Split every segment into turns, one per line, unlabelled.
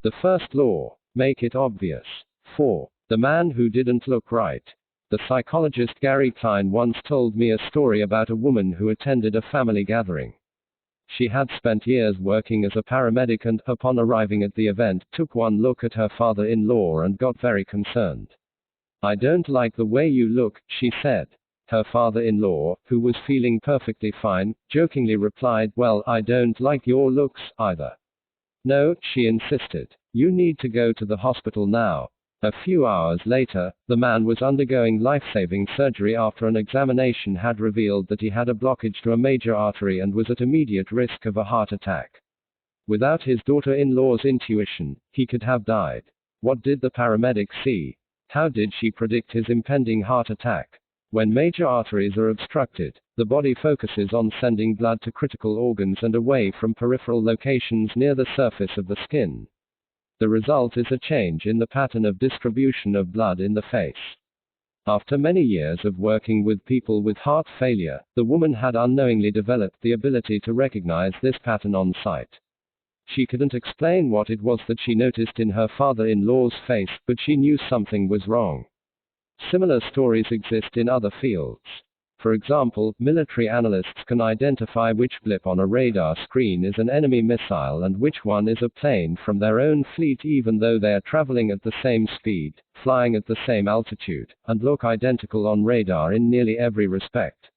The first law: make it obvious. 4. The man who didn't look right. The psychologist Gary Klein once told me a story about a woman who attended a family gathering. She had spent years working as a paramedic and, upon arriving at the event, took one look at her father-in-law and got very concerned. "I don't like the way you look," she said. Her father-in-law, who was feeling perfectly fine, jokingly replied, "Well, I don't like your looks, either." "No," she insisted. "You need to go to the hospital now." A few hours later, the man was undergoing life-saving surgery after an examination had revealed that he had a blockage to a major artery and was at immediate risk of a heart attack. Without his daughter-in-law's intuition, he could have died. What did the paramedic see? How did she predict his impending heart attack? When major arteries are obstructed, the body focuses on sending blood to critical organs and away from peripheral locations near the surface of the skin. The result is a change in the pattern of distribution of blood in the face. After many years of working with people with heart failure, the woman had unknowingly developed the ability to recognize this pattern on sight. She couldn't explain what it was that she noticed in her father-in-law's face, but she knew something was wrong. Similar stories exist in other fields. For example, military analysts can identify which blip on a radar screen is an enemy missile and which one is a plane from their own fleet, even though they are traveling at the same speed, flying at the same altitude, and look identical on radar in nearly every respect.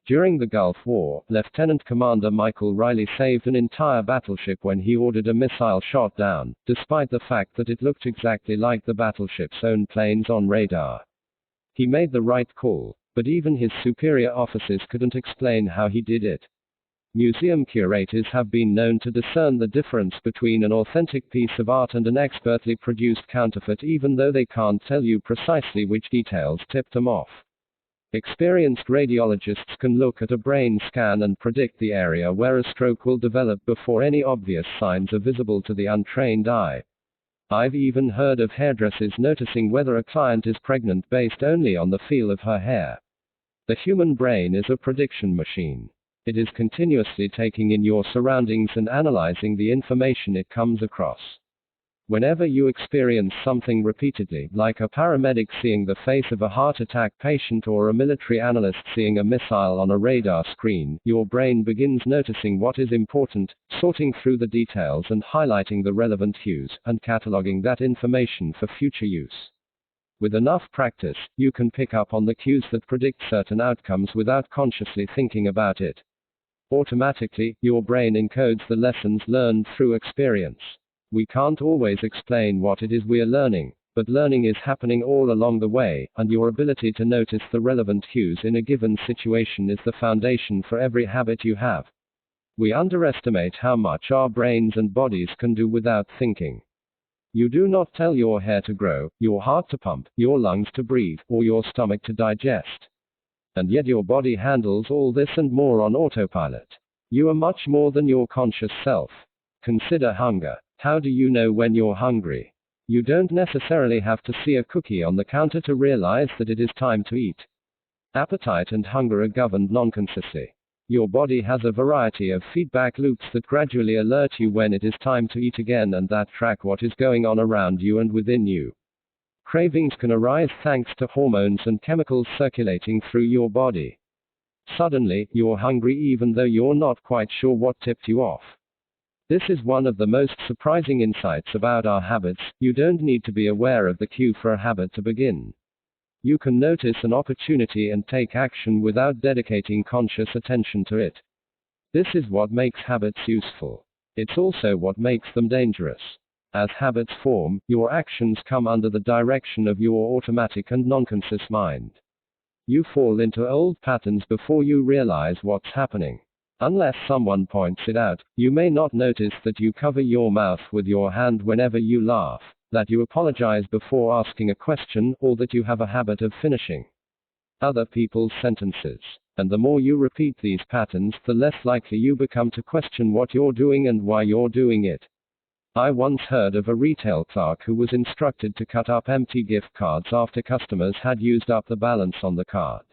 During the Gulf War, Lieutenant Commander Michael Riley saved an entire battleship when he ordered a missile shot down, despite the fact that it looked exactly like the battleship's own planes on radar. He made the right call, but even his superior officers couldn't explain how he did it. Museum curators have been known to discern the difference between an authentic piece of art and an expertly produced counterfeit, even though they can't tell you precisely which details tipped them off. Experienced radiologists can look at a brain scan and predict the area where a stroke will develop before any obvious signs are visible to the untrained eye. I've even heard of hairdressers noticing whether a client is pregnant based only on the feel of her hair. The human brain is a prediction machine. It is continuously taking in your surroundings and analyzing the information it comes across. Whenever you experience something repeatedly, like a paramedic seeing the face of a heart attack patient or a military analyst seeing a missile on a radar screen, your brain begins noticing what is important, sorting through the details and highlighting the relevant cues, and cataloging that information for future use. With enough practice, you can pick up on the cues that predict certain outcomes without consciously thinking about it. Automatically, your brain encodes the lessons learned through experience. We can't always explain what it is we're learning, but learning is happening all along the way, and your ability to notice the relevant cues in a given situation is the foundation for every habit you have. We underestimate how much our brains and bodies can do without thinking. You do not tell your hair to grow, your heart to pump, your lungs to breathe, or your stomach to digest. And yet your body handles all this and more on autopilot. You are much more than your conscious self. Consider hunger. How do you know when you're hungry? You don't necessarily have to see a cookie on the counter to realize that it is time to eat. Appetite and hunger are governed non-consciously. Your body has a variety of feedback loops that gradually alert you when it is time to eat again and that track what is going on around you and within you. Cravings can arise thanks to hormones and chemicals circulating through your body. Suddenly, you're hungry even though you're not quite sure what tipped you off. This is one of the most surprising insights about our habits. You don't need to be aware of the cue for a habit to begin. You can notice an opportunity and take action without dedicating conscious attention to it. This is what makes habits useful. It's also what makes them dangerous. As habits form, your actions come under the direction of your automatic and non-conscious mind. You fall into old patterns before you realize what's happening. Unless someone points it out, you may not notice that you cover your mouth with your hand whenever you laugh, that you apologize before asking a question, or that you have a habit of finishing other people's sentences. And the more you repeat these patterns, the less likely you become to question what you're doing and why you're doing it. I once heard of a retail clerk who was instructed to cut up empty gift cards after customers had used up the balance on the card.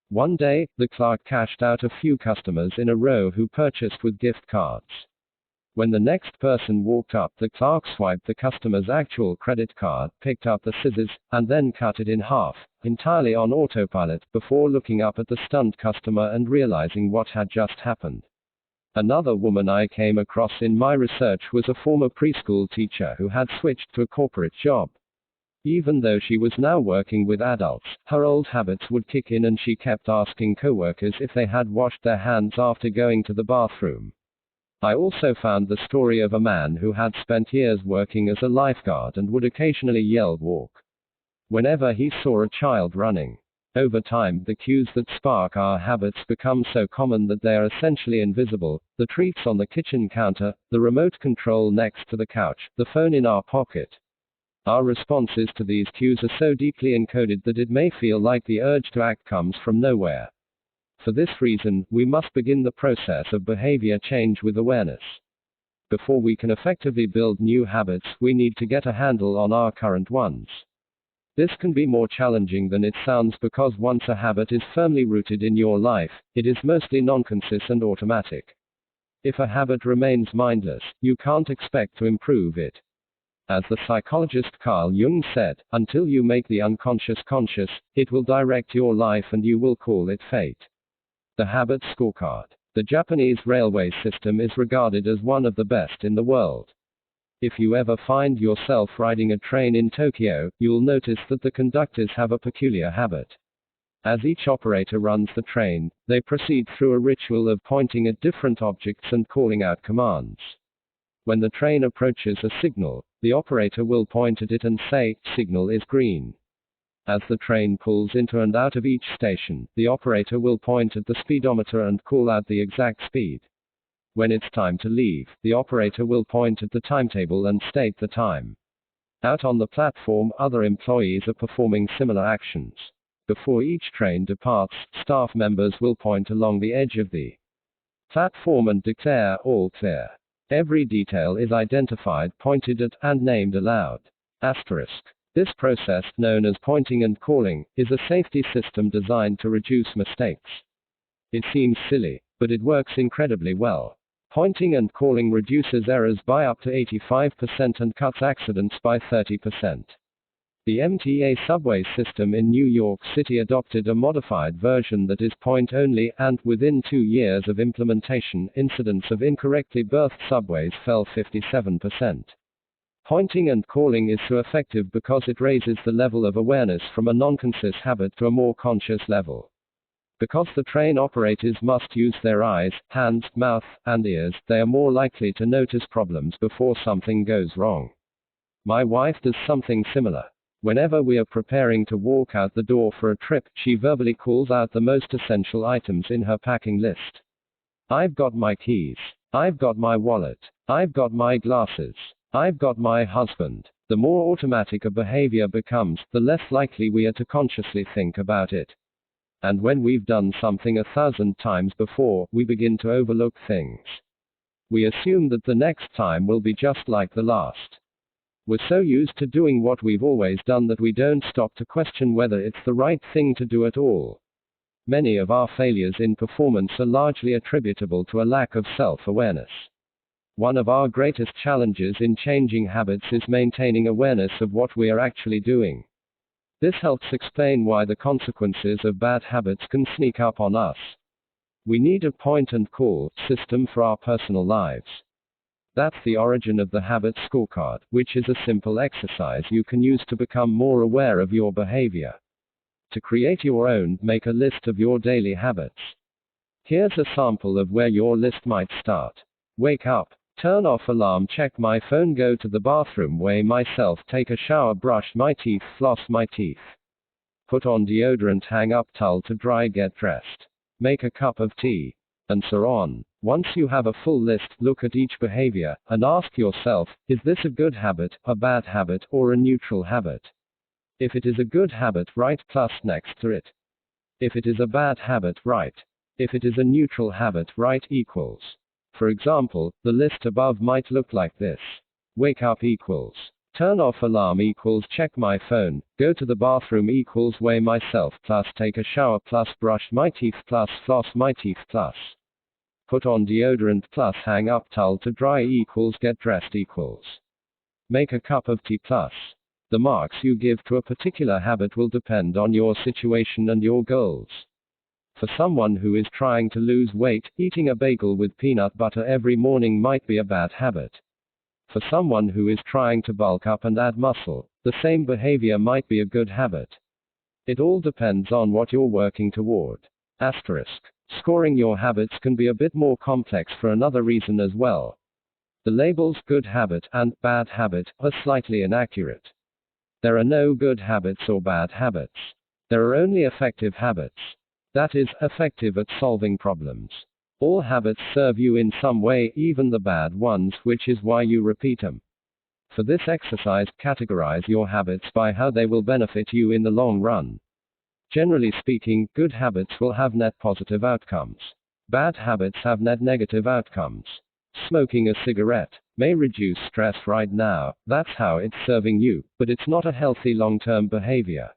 One day, the clerk cashed out a few customers in a row who purchased with gift cards. When the next person walked up, the clerk swiped the customer's actual credit card, picked up the scissors, and then cut it in half, entirely on autopilot, before looking up at the stunned customer and realizing what had just happened. Another woman I came across in my research was a former preschool teacher who had switched to a corporate job. Even though she was now working with adults, her old habits would kick in and she kept asking coworkers if they had washed their hands after going to the bathroom. I also found the story of a man who had spent years working as a lifeguard and would occasionally yell "walk" whenever he saw a child running. Over time, the cues that spark our habits become so common that they are essentially invisible: the treats on the kitchen counter, the remote control next to the couch, the phone in our pocket. Our responses to these cues are so deeply encoded that it may feel like the urge to act comes from nowhere. For this reason, we must begin the process of behavior change with awareness. Before we can effectively build new habits, we need to get a handle on our current ones. This can be more challenging than it sounds because once a habit is firmly rooted in your life, it is mostly non-conscious and automatic. If a habit remains mindless, you can't expect to improve it. As the psychologist Carl Jung said, until you make the unconscious conscious, it will direct your life and you will call it fate. The Habit Scorecard. The Japanese railway system is regarded as one of the best in the world. If you ever find yourself riding a train in Tokyo, you'll notice that the conductors have a peculiar habit. As each operator runs the train, they proceed through a ritual of pointing at different objects and calling out commands. When the train approaches a signal, the operator will point at it and say, "Signal is green." As the train pulls into and out of each station, the operator will point at the speedometer and call out the exact speed. When it's time to leave, the operator will point at the timetable and state the time. Out on the platform, other employees are performing similar actions. Before each train departs, staff members will point along the edge of the platform and declare, "All clear." Every detail is identified, pointed at, and named aloud. Asterisk. This process, known as pointing and calling, is a safety system designed to reduce mistakes. It seems silly, but it works incredibly well. Pointing and calling reduces errors by up to 85% and cuts accidents by 30%. The MTA subway system in New York City adopted a modified version that is point-only, and within 2 years of implementation, incidents of incorrectly berthed subways fell 57%. Pointing and calling is so effective because it raises the level of awareness from a non-conscious habit to a more conscious level. Because the train operators must use their eyes, hands, mouth, and ears, they are more likely to notice problems before something goes wrong. My wife does something similar. Whenever we are preparing to walk out the door for a trip, she verbally calls out the most essential items in her packing list. "I've got my keys. I've got my wallet. I've got my glasses. I've got my husband." The more automatic a behavior becomes, the less likely we are to consciously think about it. And when we've done something 1,000 times before, we begin to overlook things. We assume that the next time will be just like the last. We're so used to doing what we've always done that we don't stop to question whether it's the right thing to do at all. Many of our failures in performance are largely attributable to a lack of self-awareness. One of our greatest challenges in changing habits is maintaining awareness of what we are actually doing. This helps explain why the consequences of bad habits can sneak up on us. We need a point-and-call system for our personal lives. That's the origin of the Habit Scorecard, which is a simple exercise you can use to become more aware of your behavior. To create your own, make a list of your daily habits. Here's a sample of where your list might start. Wake up, turn off alarm, check my phone, go to the bathroom, weigh myself, take a shower, brush my teeth, floss my teeth. Put on deodorant, hang up towel to dry, get dressed. Make a cup of tea. And so on. Once you have a full list, look at each behavior, and ask yourself, is this a good habit, a bad habit, or a neutral habit? If it is a good habit, write plus next to it. If it is a bad habit, write. If it is a neutral habit, write equals. For example, the list above might look like this. Wake up equals. Turn off alarm equals check my phone, go to the bathroom equals weigh myself plus take a shower plus brush my teeth plus floss my teeth plus put on deodorant plus hang up towel to dry equals get dressed equals make a cup of tea plus. The marks you give to a particular habit will depend on your situation and your goals. For someone who is trying to lose weight, eating a bagel with peanut butter every morning might be a bad habit. For someone who is trying to bulk up and add muscle, the same behavior might be a good habit. It all depends on what you're working toward. Asterisk. Scoring your habits can be a bit more complex for another reason as well. The labels good habit and bad habit are slightly inaccurate. There are no good habits or bad habits. There are only effective habits. That is, effective at solving problems. All habits serve you in some way, even the bad ones, which is why you repeat them. For this exercise, categorize your habits by how they will benefit you in the long run. Generally speaking, good habits will have net positive outcomes. Bad habits have net negative outcomes. Smoking a cigarette may reduce stress right now, that's how it's serving you, but it's not a healthy long-term behavior.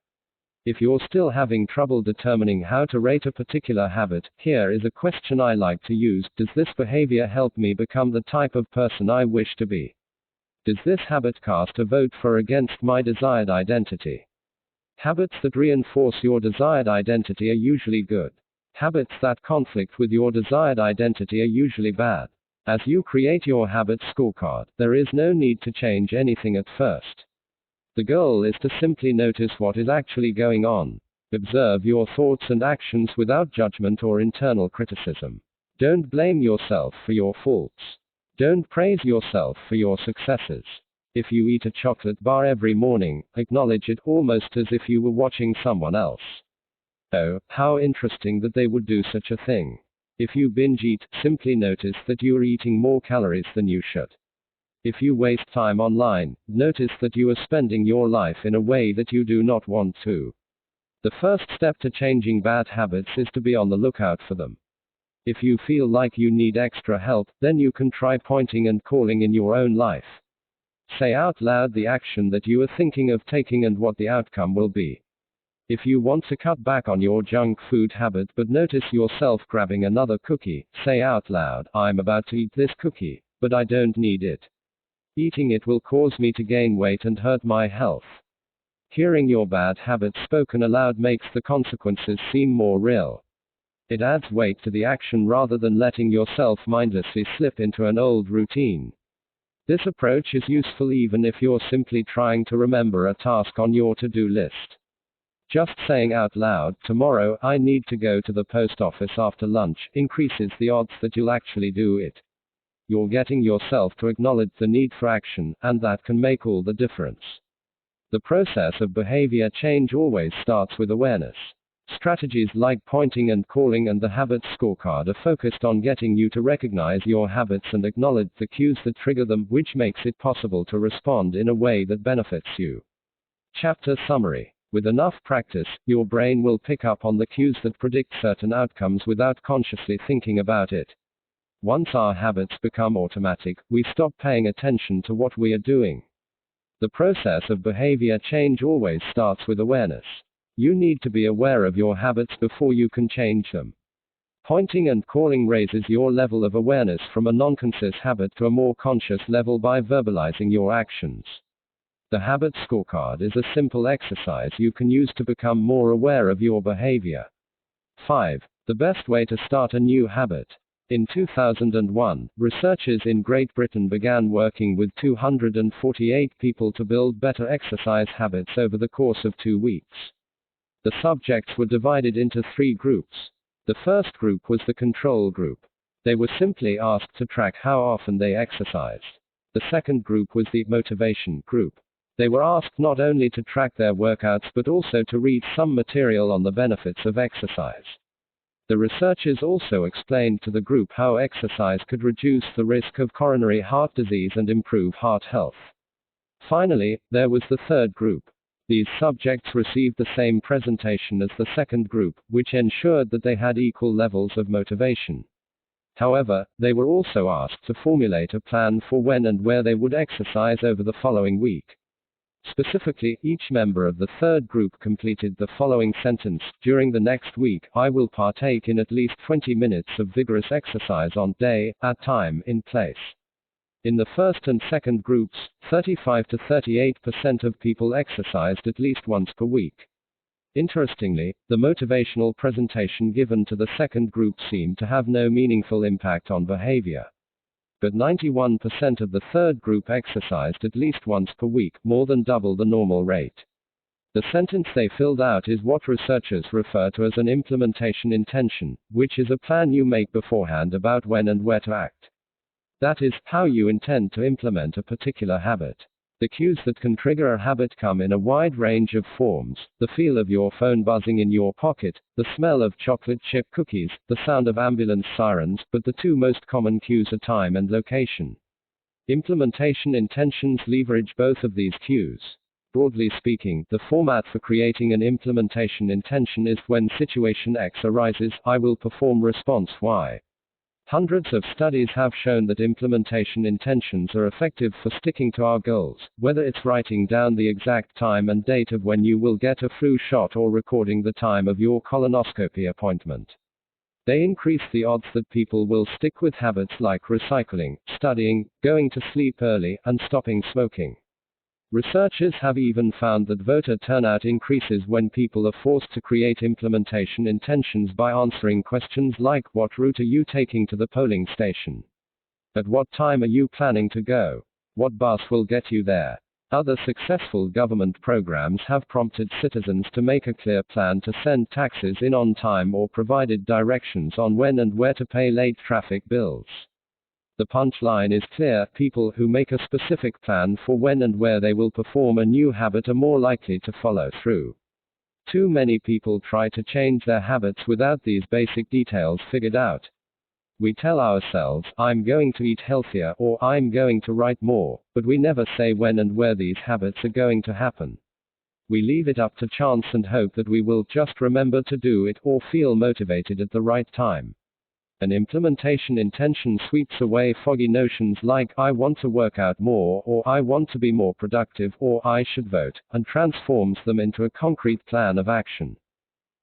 If you're still having trouble determining how to rate a particular habit, here is a question I like to use: does this behavior help me become the type of person I wish to be? Does this habit cast a vote for or against my desired identity? Habits that reinforce your desired identity are usually good. Habits that conflict with your desired identity are usually bad. As you create your habit scorecard, there is no need to change anything at first. The goal is to simply notice what is actually going on. Observe your thoughts and actions without judgment or internal criticism. Don't blame yourself for your faults. Don't praise yourself for your successes. If you eat a chocolate bar every morning, acknowledge it almost as if you were watching someone else. Oh, how interesting that they would do such a thing. If you binge eat, simply notice that you are eating more calories than you should. If you waste time online, notice that you are spending your life in a way that you do not want to. The first step to changing bad habits is to be on the lookout for them. If you feel like you need extra help, then you can try pointing and calling in your own life. Say out loud the action that you are thinking of taking and what the outcome will be. If you want to cut back on your junk food habit but notice yourself grabbing another cookie, say out loud, I'm about to eat this cookie, but I don't need it. Eating it will cause me to gain weight and hurt my health. Hearing your bad habit spoken aloud makes the consequences seem more real. It adds weight to the action rather than letting yourself mindlessly slip into an old routine. This approach is useful even if you're simply trying to remember a task on your to-do list. Just saying out loud, tomorrow, I need to go to the post office after lunch, increases the odds that you'll actually do it. You're getting yourself to acknowledge the need for action, and that can make all the difference. The process of behavior change always starts with awareness. Strategies like pointing and calling and the habit scorecard are focused on getting you to recognize your habits and acknowledge the cues that trigger them, which makes it possible to respond in a way that benefits you. Chapter summary. With enough practice, your brain will pick up on the cues that predict certain outcomes without consciously thinking about it. Once our habits become automatic, we stop paying attention to what we are doing. The process of behavior change always starts with awareness. You need to be aware of your habits before you can change them. Pointing and calling raises your level of awareness from a non-conscious habit to a more conscious level by verbalizing your actions. The habit scorecard is a simple exercise you can use to become more aware of your behavior. 5. The best way to start a new habit. In 2001, researchers in Great Britain began working with 248 people to build better exercise habits over the course of 2 weeks. The subjects were divided into 3 groups. The first group was the control group. They were simply asked to track how often they exercised. The second group was the motivation group. They were asked not only to track their workouts but also to read some material on the benefits of exercise. The researchers also explained to the group how exercise could reduce the risk of coronary heart disease and improve heart health. Finally, there was the third group. These subjects received the same presentation as the second group, which ensured that they had equal levels of motivation. However, they were also asked to formulate a plan for when and where they would exercise over the following week. Specifically, each member of the third group completed the following sentence: during the next week, I will partake in at least 20 minutes of vigorous exercise on day, at time, in place. In the first and second groups, 35 to 38% of people exercised at least once per week. Interestingly, the motivational presentation given to the second group seemed to have no meaningful impact on behavior. But 91% of the third group exercised at least once per week, more than double the normal rate. The sentence they filled out is what researchers refer to as an implementation intention, which is a plan you make beforehand about when and where to act. That is, how you intend to implement a particular habit. The cues that can trigger a habit come in a wide range of forms: the feel of your phone buzzing in your pocket, the smell of chocolate chip cookies, the sound of ambulance sirens, but the two most common cues are time and location. Implementation intentions leverage both of these cues. Broadly speaking, the format for creating an implementation intention is: when situation X arises, I will perform response Y. Hundreds of studies have shown that implementation intentions are effective for sticking to our goals, whether it's writing down the exact time and date of when you will get a flu shot or recording the time of your colonoscopy appointment. They increase the odds that people will stick with habits like recycling, studying, going to sleep early, and stopping smoking. Researchers have even found that voter turnout increases when people are forced to create implementation intentions by answering questions like: what route are you taking to the polling station? At what time are you planning to go? What bus will get you there? Other successful government programs have prompted citizens to make a clear plan to send taxes in on time or provided directions on when and where to pay late traffic bills. The punchline is clear: people who make a specific plan for when and where they will perform a new habit are more likely to follow through. Too many people try to change their habits without these basic details figured out. We tell ourselves, I'm going to eat healthier, or I'm going to write more, but we never say when and where these habits are going to happen. We leave it up to chance and hope that we will just remember to do it or feel motivated at the right time. An implementation intention sweeps away foggy notions like "I want to work out more," or "I want to be more productive," or "I should vote," and transforms them into a concrete plan of action.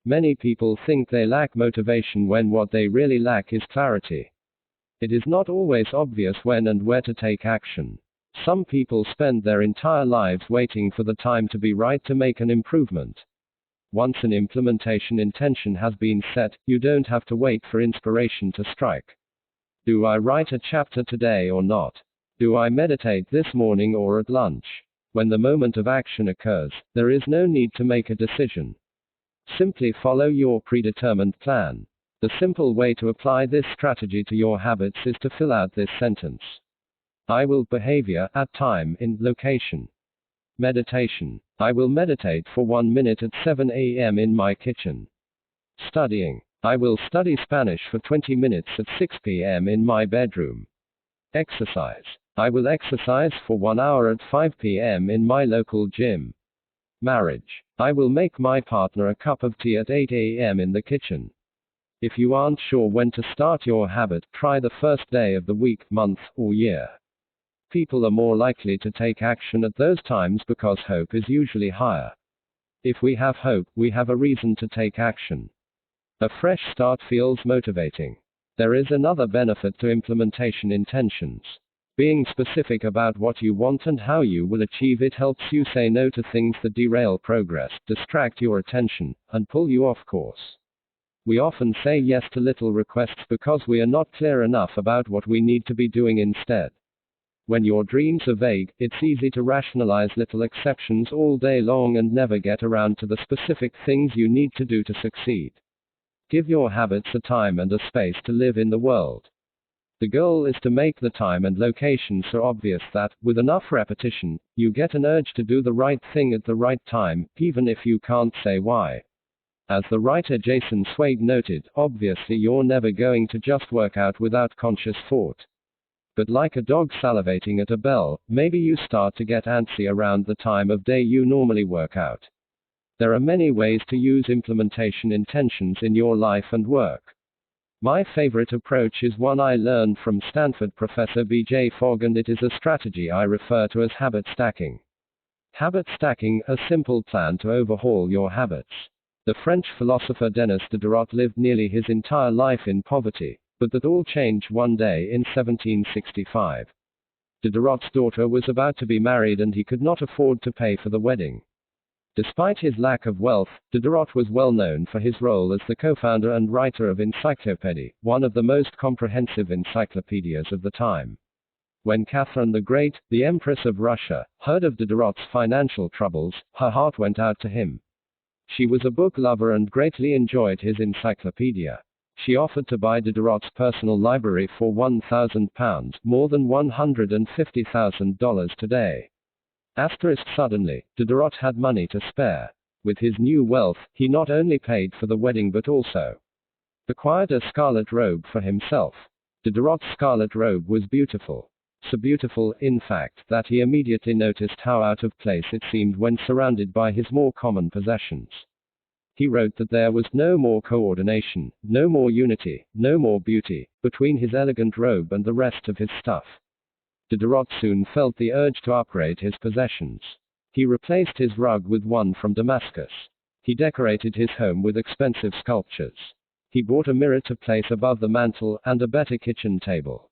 Many people think they lack motivation when what they really lack is clarity. It is not always obvious when and where to take action. Some people spend their entire lives waiting for the time to be right to make an improvement. Once an implementation intention has been set, you don't have to wait for inspiration to strike. Do I write a chapter today or not? Do I meditate this morning or at lunch? When the moment of action occurs, there is no need to make a decision. Simply follow your predetermined plan. The simple way to apply this strategy to your habits is to fill out this sentence. I will behavior, at time, in location. Meditation. I will meditate for 1 minute at 7 a.m. in my kitchen. Studying. I will study Spanish for 20 minutes at 6 p.m. in my bedroom. Exercise. I will exercise for 1 hour at 5 p.m. in my local gym. Marriage. I will make my partner a cup of tea at 8 a.m. in the kitchen. If you aren't sure when to start your habit, try the first day of the week, month, or year. People are more likely to take action at those times because hope is usually higher. If we have hope, we have a reason to take action. A fresh start feels motivating. There is another benefit to implementation intentions. Being specific about what you want and how you will achieve it helps you say no to things that derail progress, distract your attention, and pull you off course. We often say yes to little requests because we are not clear enough about what we need to be doing instead. When your dreams are vague, it's easy to rationalize little exceptions all day long and never get around to the specific things you need to do to succeed. Give your habits a time and a space to live in the world. The goal is to make the time and location so obvious that, with enough repetition, you get an urge to do the right thing at the right time, even if you can't say why. As the writer Jason Zweig noted, obviously you're never going to just work out without conscious thought. But like a dog salivating at a bell, maybe you start to get antsy around the time of day you normally work out. There are many ways to use implementation intentions in your life and work. My favorite approach is one I learned from Stanford professor B.J. Fogg, and it is a strategy I refer to as habit stacking. Habit stacking, a simple plan to overhaul your habits. The French philosopher Denis Diderot lived nearly his entire life in poverty, but that all changed one day in 1765. Diderot's daughter was about to be married and he could not afford to pay for the wedding. Despite his lack of wealth, Diderot was well known for his role as the co-founder and writer of Encyclopédie, one of the most comprehensive encyclopedias of the time. When Catherine the Great, the Empress of Russia, heard of Diderot's financial troubles, her heart went out to him. She was a book lover and greatly enjoyed his encyclopedia. She offered to buy Diderot's personal library for £1,000, more than $150,000 today. Suddenly, Diderot had money to spare. With his new wealth, he not only paid for the wedding but also acquired a scarlet robe for himself. Diderot's scarlet robe was beautiful. So beautiful, in fact, that he immediately noticed how out of place it seemed when surrounded by his more common possessions. He wrote that there was no more coordination, no more unity, no more beauty, between his elegant robe and the rest of his stuff. Diderot soon felt the urge to upgrade his possessions. He replaced his rug with one from Damascus. He decorated his home with expensive sculptures. He bought a mirror to place above the mantel and a better kitchen table.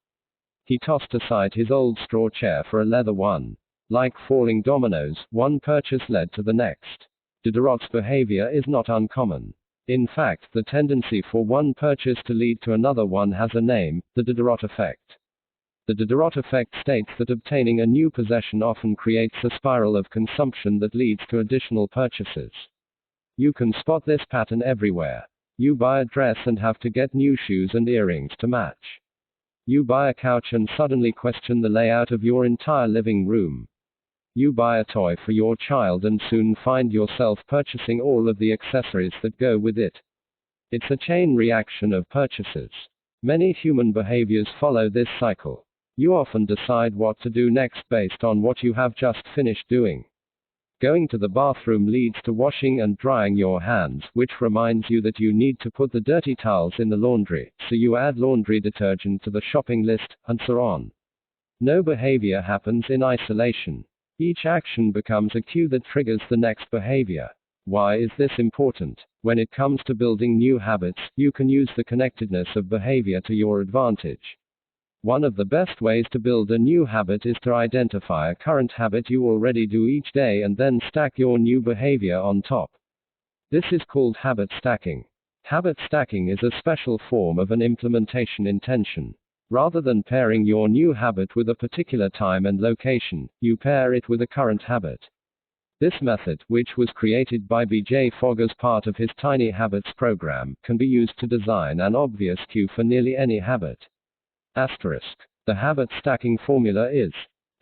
He tossed aside his old straw chair for a leather one. Like falling dominoes, one purchase led to the next. Diderot's behavior is not uncommon. In fact, the tendency for one purchase to lead to another one has a name: the Diderot effect. The Diderot effect states that obtaining a new possession often creates a spiral of consumption that leads to additional purchases. You can spot this pattern everywhere. You buy a dress and have to get new shoes and earrings to match. You buy a couch and suddenly question the layout of your entire living room. You buy a toy for your child and soon find yourself purchasing all of the accessories that go with it. It's a chain reaction of purchases. Many human behaviors follow this cycle. You often decide what to do next based on what you have just finished doing. Going to the bathroom leads to washing and drying your hands, which reminds you that you need to put the dirty towels in the laundry, so you add laundry detergent to the shopping list, and so on. No behavior happens in isolation. Each action becomes a cue that triggers the next behavior. Why is this important? When it comes to building new habits, you can use the connectedness of behavior to your advantage. One of the best ways to build a new habit is to identify a current habit you already do each day and then stack your new behavior on top. This is called habit stacking. Habit stacking is a special form of an implementation intention. Rather than pairing your new habit with a particular time and location, you pair it with a current habit. This method, which was created by B.J. Fogg as part of his Tiny Habits program, can be used to design an obvious cue for nearly any habit. The habit stacking formula is: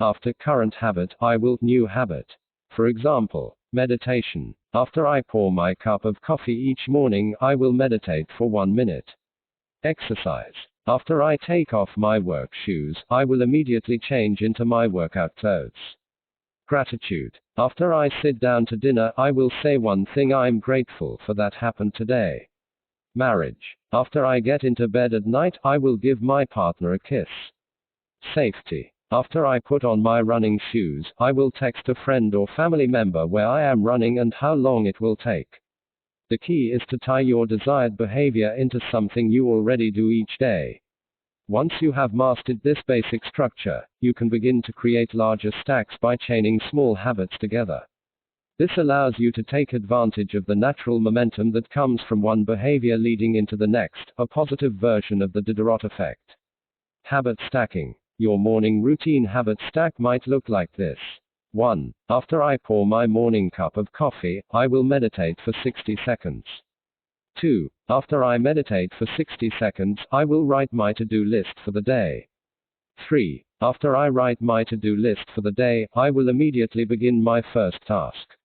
after current habit, I will new habit. For example, meditation. After I pour my cup of coffee each morning, I will meditate for 1 minute. Exercise. After I take off my work shoes, I will immediately change into my workout clothes. Gratitude. After I sit down to dinner, I will say one thing I'm grateful for that happened today. Marriage. After I get into bed at night, I will give my partner a kiss. Safety. After I put on my running shoes, I will text a friend or family member where I am running and how long it will take. The key is to tie your desired behavior into something you already do each day. Once you have mastered this basic structure, you can begin to create larger stacks by chaining small habits together. This allows you to take advantage of the natural momentum that comes from one behavior leading into the next, a positive version of the Diderot effect. Habit stacking. Your morning routine habit stack might look like this. 1. After I pour my morning cup of coffee, I will meditate for 60 seconds. 2. After I meditate for 60 seconds, I will write my to-do list for the day. 3. After I write my to-do list for the day, I will immediately begin my first task.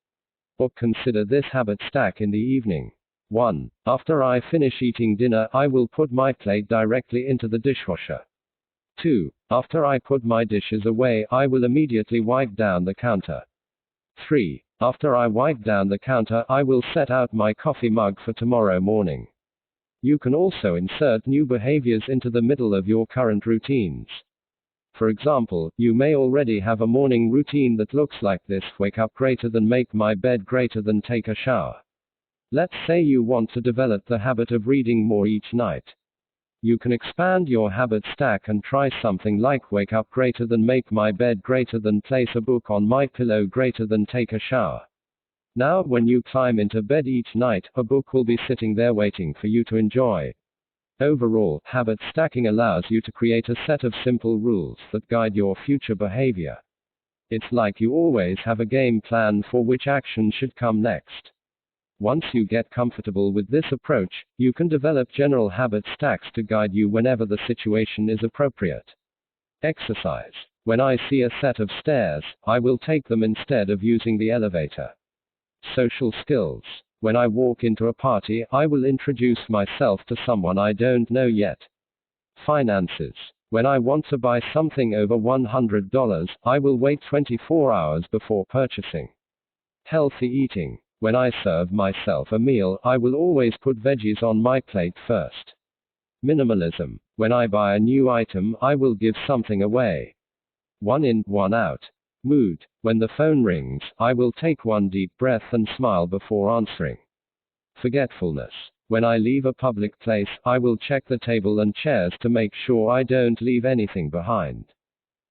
Or consider this habit stack in the evening. 1. After I finish eating dinner, I will put my plate directly into the dishwasher. 2. After I put my dishes away, I will immediately wipe down the counter. 3. After I wipe down the counter, I will set out my coffee mug for tomorrow morning. You can also insert new behaviors into the middle of your current routines. For example, you may already have a morning routine that looks like this: wake up greater than make my bed greater than take a shower. Let's say you want to develop the habit of reading more each night. You can expand your habit stack and try something like wake up greater than make my bed greater than place a book on my pillow greater than take a shower. Now, when you climb into bed each night, a book will be sitting there waiting for you to enjoy. Overall, habit stacking allows you to create a set of simple rules that guide your future behavior. It's like you always have a game plan for which action should come next. Once you get comfortable with this approach, you can develop general habit stacks to guide you whenever the situation is appropriate. Exercise. When I see a set of stairs, I will take them instead of using the elevator. Social skills. When I walk into a party, I will introduce myself to someone I don't know yet. Finances. When I want to buy something over $100, I will wait 24 hours before purchasing. Healthy eating. When I serve myself a meal, I will always put veggies on my plate first. Minimalism. When I buy a new item, I will give something away. One in, one out. Mood. When the phone rings, I will take one deep breath and smile before answering. Forgetfulness. When I leave a public place, I will check the table and chairs to make sure I don't leave anything behind.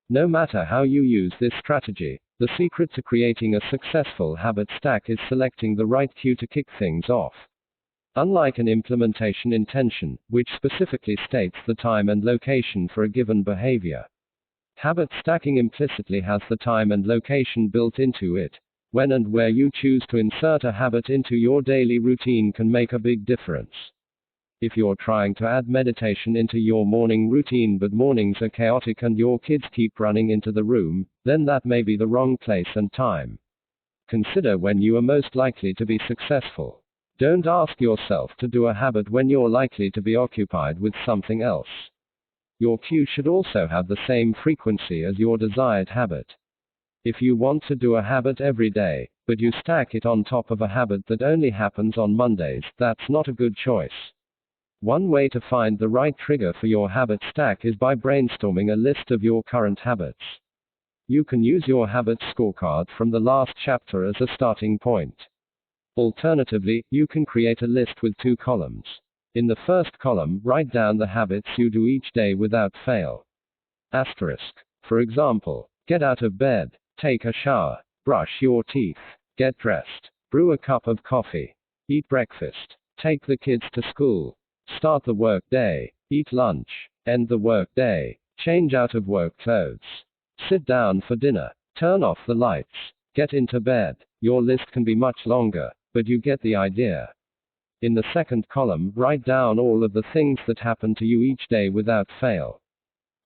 No matter how you use this strategy, the secret to creating a successful habit stack is selecting the right cue to kick things off. Unlike an implementation intention, which specifically states the time and location for a given behavior, habit stacking implicitly has the time and location built into it. When and where you choose to insert a habit into your daily routine can make a big difference. If you're trying to add meditation into your morning routine but mornings are chaotic and your kids keep running into the room, then that may be the wrong place and time. Consider when you are most likely to be successful. Don't ask yourself to do a habit when you're likely to be occupied with something else. Your cue should also have the same frequency as your desired habit. If you want to do a habit every day, but you stack it on top of a habit that only happens on Mondays, that's not a good choice. One way to find the right trigger for your habit stack is by brainstorming a list of your current habits. You can use your habit scorecard from the last chapter as a starting point. Alternatively, you can create a list with 2 columns. In the first column, write down the habits you do each day without fail. Asterisk. For example, get out of bed, take a shower, brush your teeth, get dressed, brew a cup of coffee, eat breakfast, take the kids to school, start the work day, eat lunch, end the work day, change out of work clothes, sit down for dinner, turn off the lights, get into bed. Your list can be much longer, but you get the idea. In the second column, write down all of the things that happen to you each day without fail.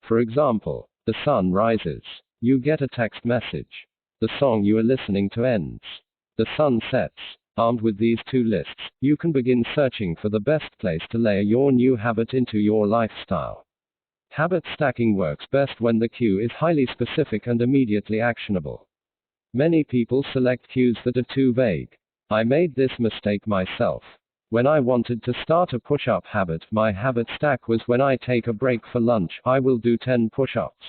For example, the sun rises. You get a text message. The song you are listening to ends. The sun sets. Armed with these 2 lists, you can begin searching for the best place to layer your new habit into your lifestyle. Habit stacking works best when the cue is highly specific and immediately actionable. Many people select cues that are too vague. I made this mistake myself. When I wanted to start a push-up habit, my habit stack was when I take a break for lunch, I will do 10 push-ups.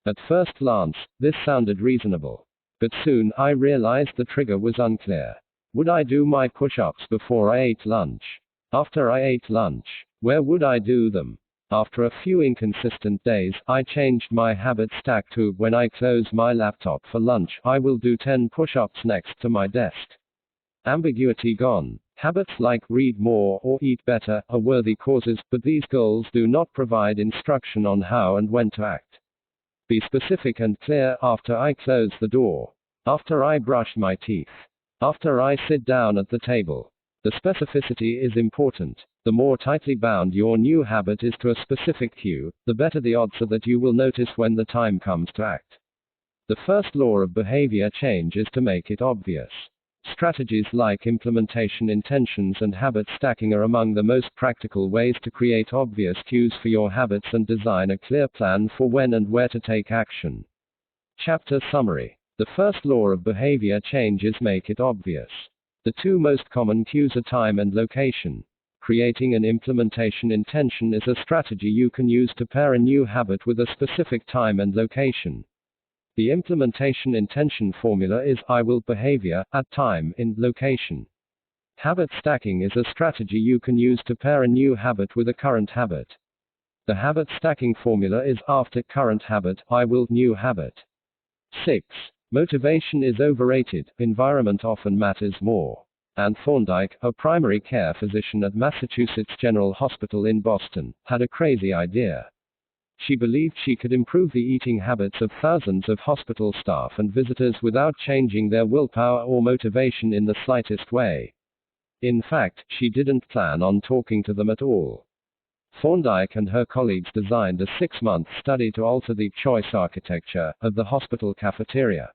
At first glance, this sounded reasonable. But soon, I realized the trigger was unclear. Would I do my push-ups before I ate lunch? After I ate lunch? Where would I do them? After a few inconsistent days, I changed my habit stack to, when I close my laptop for lunch, I will do 10 push-ups next to my desk. Ambiguity gone. Habits like read more or eat better are worthy causes, but these goals do not provide instruction on how and when to act. Be specific and clear. After I close the door. After I brush my teeth. After I sit down at the table. The specificity is important. The more tightly bound your new habit is to a specific cue, the better the odds are that you will notice when the time comes to act. The first law of behavior change is to make it obvious. Strategies like implementation intentions and habit stacking are among the most practical ways to create obvious cues for your habits and design a clear plan for when and where to take action. Chapter summary. The first law of behavior change is make it obvious. The 2 most common cues are time and location. Creating an implementation intention is a strategy you can use to pair a new habit with a specific time and location. The implementation intention formula is I will behavior, at time, in location. Habit stacking is a strategy you can use to pair a new habit with a current habit. The habit stacking formula is after current habit, I will new habit. 6. Motivation is overrated. Environment often matters more. Anne Thorndike, a primary care physician at Massachusetts General Hospital in Boston, had a crazy idea. She believed she could improve the eating habits of thousands of hospital staff and visitors without changing their willpower or motivation in the slightest way. In fact, she didn't plan on talking to them at all. Thorndike and her colleagues designed a 6-month study to alter the choice architecture of the hospital cafeteria.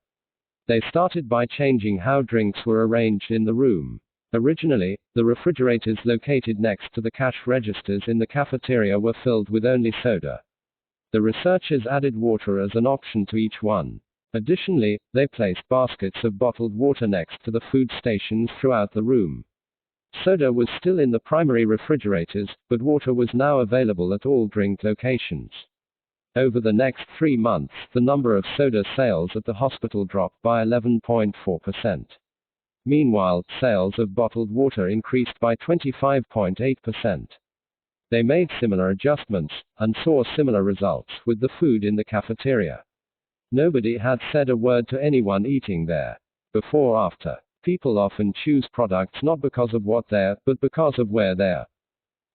They started by changing how drinks were arranged in the room. Originally, the refrigerators located next to the cash registers in the cafeteria were filled with only soda. The researchers added water as an option to each one. Additionally, they placed baskets of bottled water next to the food stations throughout the room. Soda was still in the primary refrigerators, but water was now available at all drink locations. Over the next 3 months, the number of soda sales at the hospital dropped by 11.4%. Meanwhile, sales of bottled water increased by 25.8%. They made similar adjustments, and saw similar results with the food in the cafeteria. Nobody had said a word to anyone eating there. Before or after. People often choose products not because of what they're, but because of where they're.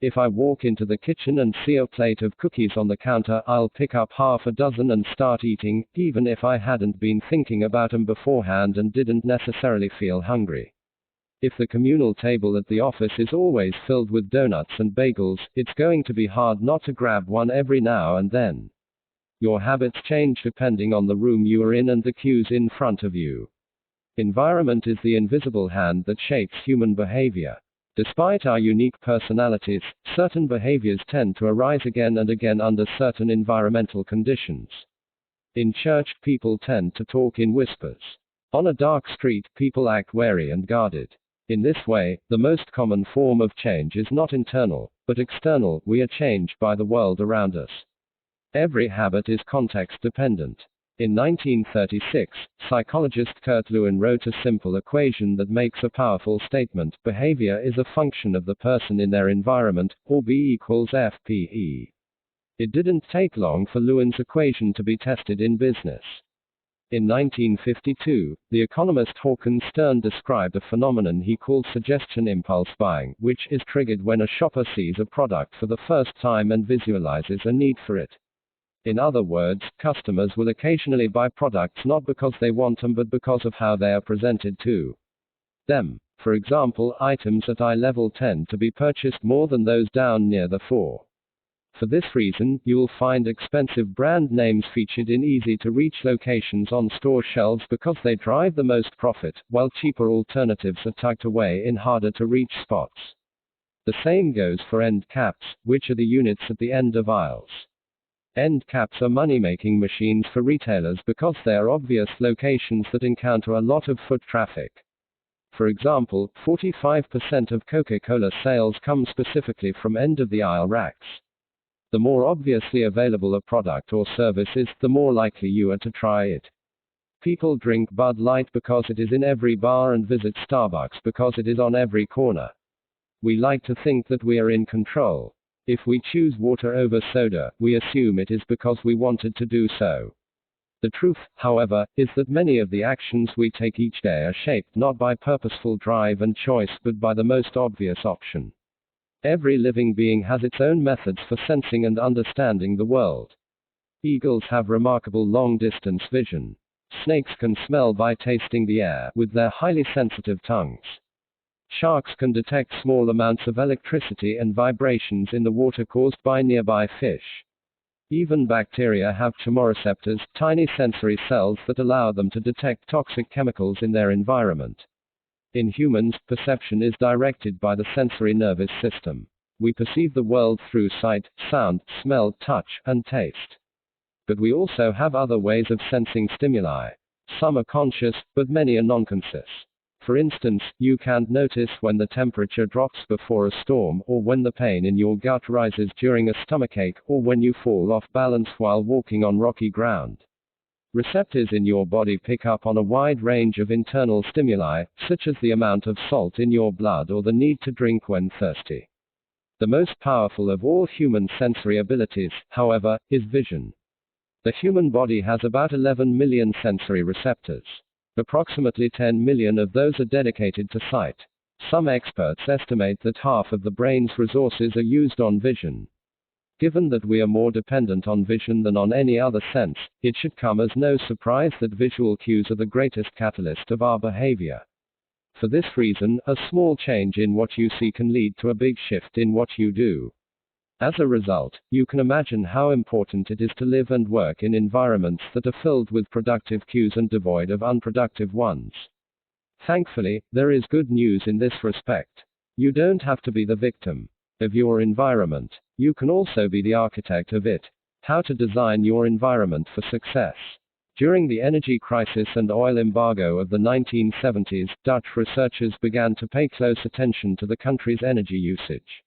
If I walk into the kitchen and see a plate of cookies on the counter, I'll pick up half a dozen and start eating, even if I hadn't been thinking about them beforehand and didn't necessarily feel hungry. If the communal table at the office is always filled with donuts and bagels, it's going to be hard not to grab one every now and then. Your habits change depending on the room you are in and the cues in front of you. Environment is the invisible hand that shapes human behavior. Despite our unique personalities, certain behaviors tend to arise again and again under certain environmental conditions. In church, people tend to talk in whispers. On a dark street, people act wary and guarded. In this way, the most common form of change is not internal, but external. We are changed by the world around us. Every habit is context dependent. In 1936, psychologist Kurt Lewin wrote a simple equation that makes a powerful statement: behavior is a function of the person in their environment, or B equals FPE. It didn't take long for Lewin's equation to be tested in business. In 1952, the economist Hawkins Stern described a phenomenon he called suggestion impulse buying, which is triggered when a shopper sees a product for the first time and visualizes a need for it. In other words, customers will occasionally buy products not because they want them but because of how they are presented to them. For example, items at eye level tend to be purchased more than those down near the floor. For this reason, you'll find expensive brand names featured in easy-to-reach locations on store shelves because they drive the most profit, while cheaper alternatives are tucked away in harder-to-reach spots. The same goes for end caps, which are the units at the end of aisles. End caps are money-making machines for retailers because they are obvious locations that encounter a lot of foot traffic. For example, 45% of Coca-Cola sales come specifically from end-of-the-aisle racks. The more obviously available a product or service is, the more likely you are to try it. People drink Bud Light because it is in every bar and visit Starbucks because it is on every corner. We like to think that we are in control. If we choose water over soda, we assume it is because we wanted to do so. The truth, however, is that many of the actions we take each day are shaped not by purposeful drive and choice but by the most obvious option. Every living being has its own methods for sensing and understanding the world. Eagles have remarkable long-distance vision. Snakes can smell by tasting the air with their highly sensitive tongues. Sharks can detect small amounts of electricity and vibrations in the water caused by nearby fish. Even bacteria have chemoreceptors, tiny sensory cells that allow them to detect toxic chemicals in their environment. In humans, perception is directed by the sensory nervous system. We perceive the world through sight, sound, smell, touch, and taste. But we also have other ways of sensing stimuli. Some are conscious, but many are non-conscious. For instance, you can't notice when the temperature drops before a storm, or when the pain in your gut rises during a stomachache, or when you fall off balance while walking on rocky ground. Receptors in your body pick up on a wide range of internal stimuli, such as the amount of salt in your blood or the need to drink when thirsty. The most powerful of all human sensory abilities, however, is vision. The human body has about 11 million sensory receptors. Approximately 10 million of those are dedicated to sight. Some experts estimate that half of the brain's resources are used on vision. Given that we are more dependent on vision than on any other sense, it should come as no surprise that visual cues are the greatest catalyst of our behavior. For this reason, a small change in what you see can lead to a big shift in what you do. As a result, you can imagine how important it is to live and work in environments that are filled with productive cues and devoid of unproductive ones. Thankfully, there is good news in this respect. You don't have to be the victim of your environment. You can also be the architect of it. How to design your environment for success. During the energy crisis and oil embargo of the 1970s, Dutch researchers began to pay close attention to the country's energy usage.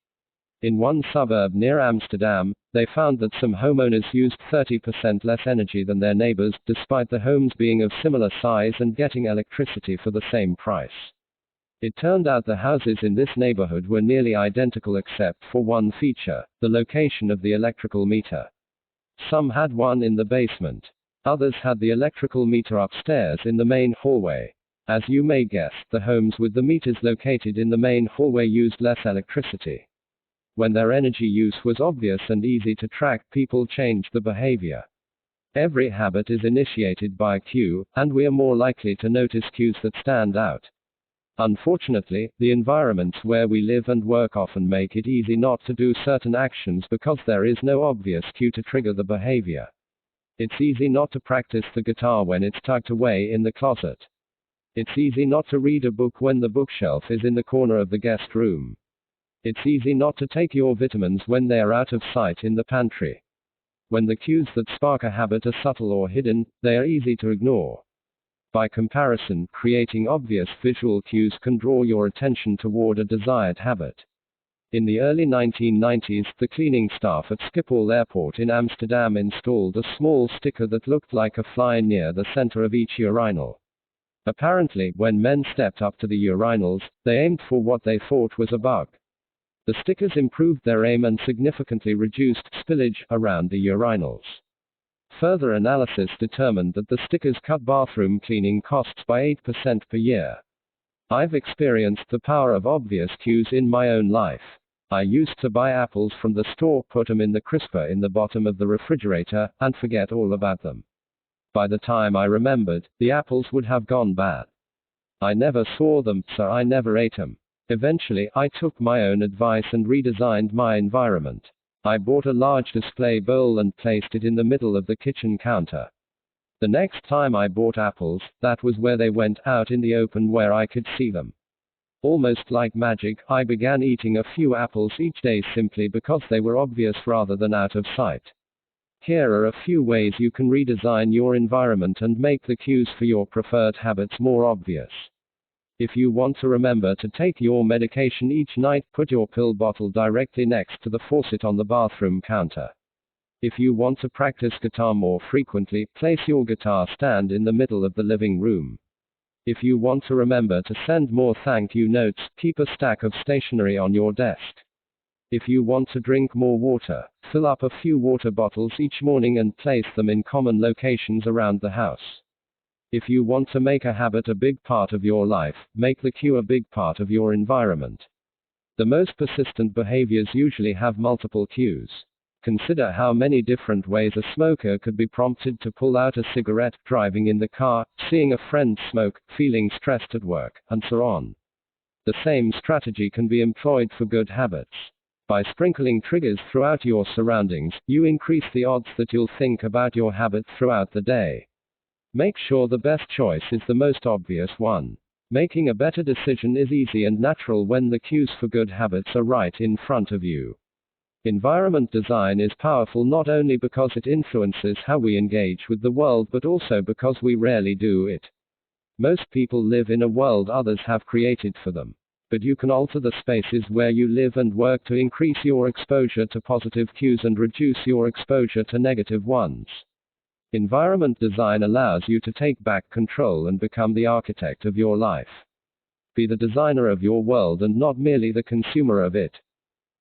In one suburb near Amsterdam, they found that some homeowners used 30% less energy than their neighbors, despite the homes being of similar size and getting electricity for the same price. It turned out the houses in this neighborhood were nearly identical except for one feature: the location of the electrical meter. Some had one in the basement. Others had the electrical meter upstairs in the main hallway. As you may guess, the homes with the meters located in the main hallway used less electricity. When their energy use was obvious and easy to track, people changed the behavior. Every habit is initiated by a cue, and we are more likely to notice cues that stand out. Unfortunately, the environments where we live and work often make it easy not to do certain actions because there is no obvious cue to trigger the behavior. It's easy not to practice the guitar when it's tucked away in the closet. It's easy not to read a book when the bookshelf is in the corner of the guest room. It's easy not to take your vitamins when they are out of sight in the pantry. When the cues that spark a habit are subtle or hidden, they are easy to ignore. By comparison, creating obvious visual cues can draw your attention toward a desired habit. In the early 1990s, the cleaning staff at Schiphol Airport in Amsterdam installed a small sticker that looked like a fly near the center of each urinal. Apparently, when men stepped up to the urinals, they aimed for what they thought was a bug. The stickers improved their aim and significantly reduced spillage around the urinals. Further analysis determined that the stickers cut bathroom cleaning costs by 8% per year. I've experienced the power of obvious cues in my own life. I used to buy apples from the store, put them in the crisper in the bottom of the refrigerator, and forget all about them. By the time I remembered, the apples would have gone bad. I never saw them, so I never ate them. Eventually, I took my own advice and redesigned my environment. I bought a large display bowl and placed it in the middle of the kitchen counter. The next time I bought apples, that was where they went, out in the open where I could see them. Almost like magic, I began eating a few apples each day simply because they were obvious rather than out of sight. Here are a few ways you can redesign your environment and make the cues for your preferred habits more obvious. If you want to remember to take your medication each night, put your pill bottle directly next to the faucet on the bathroom counter. If you want to practice guitar more frequently, place your guitar stand in the middle of the living room. If you want to remember to send more thank you notes, keep a stack of stationery on your desk. If you want to drink more water, fill up a few water bottles each morning and place them in common locations around the house. If you want to make a habit a big part of your life, make the cue a big part of your environment. The most persistent behaviors usually have multiple cues. Consider how many different ways a smoker could be prompted to pull out a cigarette, driving in the car, seeing a friend smoke, feeling stressed at work, and so on. The same strategy can be employed for good habits. By sprinkling triggers throughout your surroundings, you increase the odds that you'll think about your habit throughout the day. Make sure the best choice is the most obvious one. Making a better decision is easy and natural when the cues for good habits are right in front of you. Environment design is powerful not only because it influences how we engage with the world but also because we rarely do it. Most people live in a world others have created for them. But you can alter the spaces where you live and work to increase your exposure to positive cues and reduce your exposure to negative ones. Environment design allows you to take back control and become the architect of your life. Be the designer of your world and not merely the consumer of it.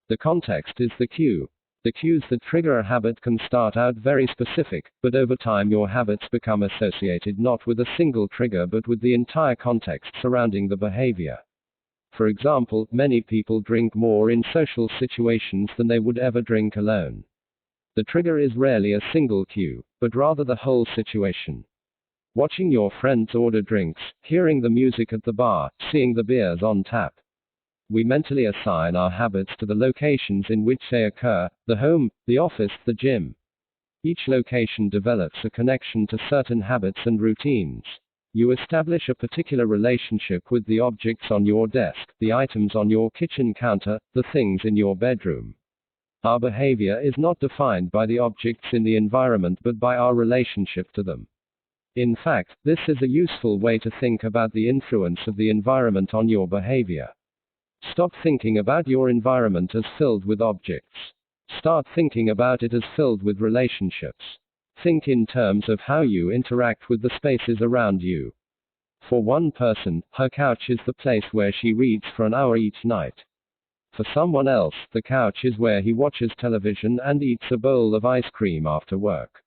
The context is the cue. The cues that trigger a habit can start out very specific, but over time your habits become associated not with a single trigger but with the entire context surrounding the behavior. For example, many people drink more in social situations than they would ever drink alone. The trigger is rarely a single cue, but rather the whole situation. Watching your friends order drinks, hearing the music at the bar, seeing the beers on tap. We mentally assign our habits to the locations in which they occur: the home, the office, the gym. Each location develops a connection to certain habits and routines. You establish a particular relationship with the objects on your desk, the items on your kitchen counter, the things in your bedroom. Our behavior is not defined by the objects in the environment but by our relationship to them. In fact, this is a useful way to think about the influence of the environment on your behavior. Stop thinking about your environment as filled with objects. Start thinking about it as filled with relationships. Think in terms of how you interact with the spaces around you. For one person, her couch is the place where she reads for an hour each night. For someone else, the couch is where he watches television and eats a bowl of ice cream after work.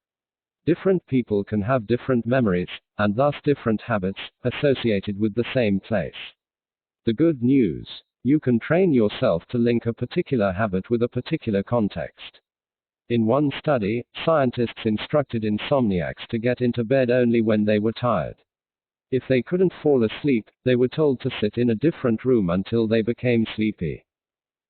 Different people can have different memories, and thus different habits, associated with the same place. The good news: you can train yourself to link a particular habit with a particular context. In one study, scientists instructed insomniacs to get into bed only when they were tired. If they couldn't fall asleep, they were told to sit in a different room until they became sleepy.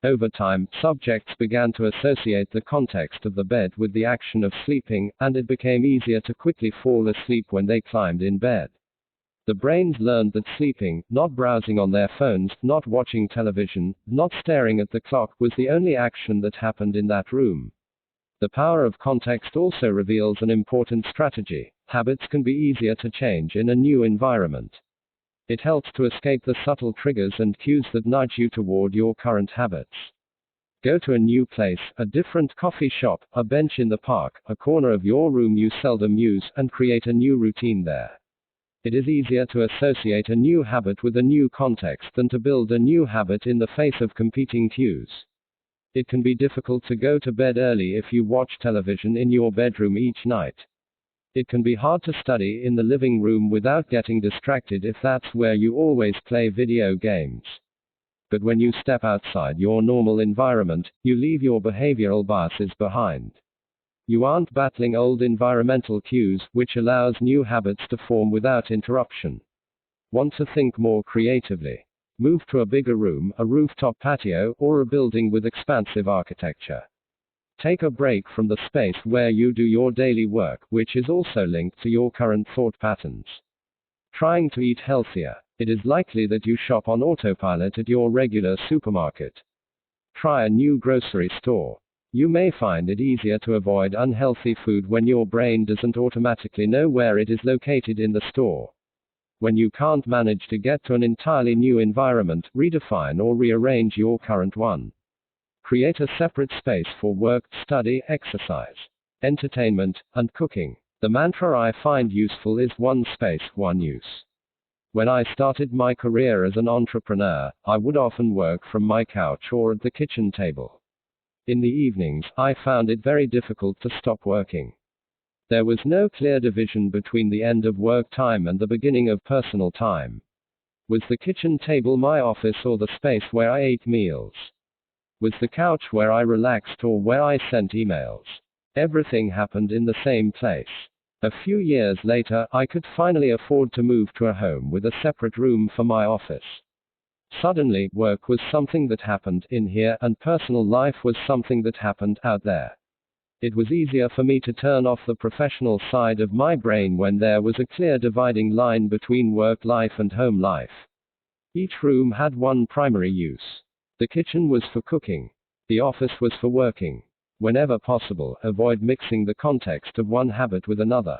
Over time, subjects began to associate the context of the bed with the action of sleeping, and it became easier to quickly fall asleep when they climbed in bed. The brains learned that sleeping, not browsing on their phones, not watching television, not staring at the clock, was the only action that happened in that room. The power of context also reveals an important strategy. Habits can be easier to change in a new environment. It helps to escape the subtle triggers and cues that nudge you toward your current habits. Go to a new place, a different coffee shop, a bench in the park, a corner of your room you seldom use, and create a new routine there. It is easier to associate a new habit with a new context than to build a new habit in the face of competing cues. It can be difficult to go to bed early if you watch television in your bedroom each night. It can be hard to study in the living room without getting distracted if that's where you always play video games. But when you step outside your normal environment, you leave your behavioral biases behind. You aren't battling old environmental cues, which allows new habits to form without interruption. Want to think more creatively? Move to a bigger room, a rooftop patio, or a building with expansive architecture. Take a break from the space where you do your daily work, which is also linked to your current thought patterns. Trying to eat healthier. It is likely that you shop on autopilot at your regular supermarket. Try a new grocery store. You may find it easier to avoid unhealthy food when your brain doesn't automatically know where it is located in the store. When you can't manage to get to an entirely new environment, redefine or rearrange your current one. Create a separate space for work, study, exercise, entertainment, and cooking. The mantra I find useful is one space, one use. When I started my career as an entrepreneur, I would often work from my couch or at the kitchen table. In the evenings, I found it very difficult to stop working. There was no clear division between the end of work time and the beginning of personal time. Was the kitchen table my office or the space where I ate meals? Was the couch where I relaxed or where I sent emails? Everything happened in the same place. A few years later, I could finally afford to move to a home with a separate room for my office. Suddenly, work was something that happened in here, and personal life was something that happened out there. It was easier for me to turn off the professional side of my brain when there was a clear dividing line between work life and home life. Each room had one primary use. The kitchen was for cooking. The office was for working. Whenever possible, avoid mixing the context of one habit with another.